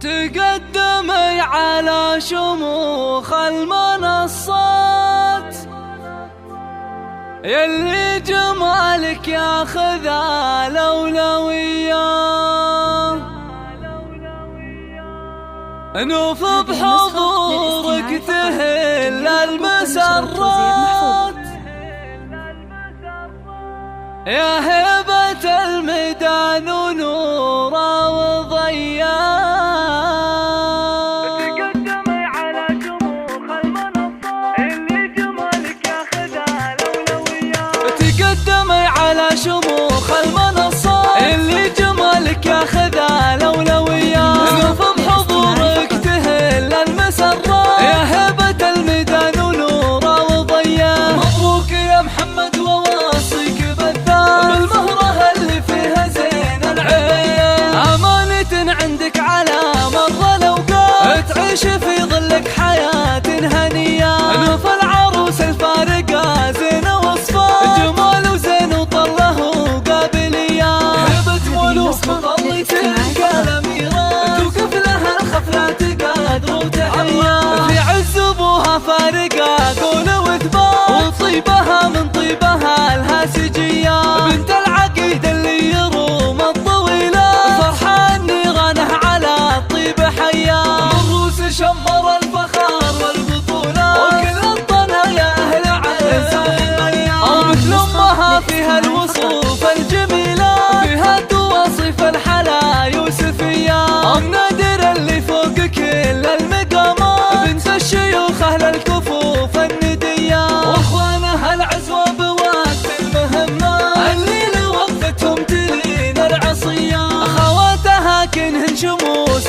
تقدمي على شموخ المنصات، يلي جمالك ياخذ الأولوية. نوف بحضورك تهل المسرات، يا هبة الميدان ونورا وضياء. تقدمي على شموخ المنصات، اللي جمالك ياخذ الأولويات. تقدمي على شموخ المنصات، اللي جمالك ياخذ الأولويات. نوف بحضورك تهل المسرات، يا هبة الميدان ونورا وضياء. مبروك يا محمد وواصيك بالمهرة اللي فيها زين العين. أمانة عندك على مر الأوقات، تعيش في ظلك حياة هنية. نوف العروس الفارقة زين وصفات، جمال وزين وطله وقابلية. هبة ملوك مظلتك الأميرة، توقف لها الخفلات قدر وتحية. في عز أبوها فارقة قول وثبات، وطيبها من طيبها الهاسجية. بنت العقيد اللي يروم الطويلة، فرحان نيرانه على الطيب حيا. الروس شمر الفخار والبطولة، وكل الطنا يا أهل عز وحمية. مثل أمها فيها الوصوف الجميلة، فيها تواصف الحلا يوسفية. نادر اللي فوق كل المقامات، بنت الشيوخ أهل الكفوف الندية. واخوانها العزوة بوقت المهمات، اللي لوقفتهم تلين العصية. خواتها كنهن شموس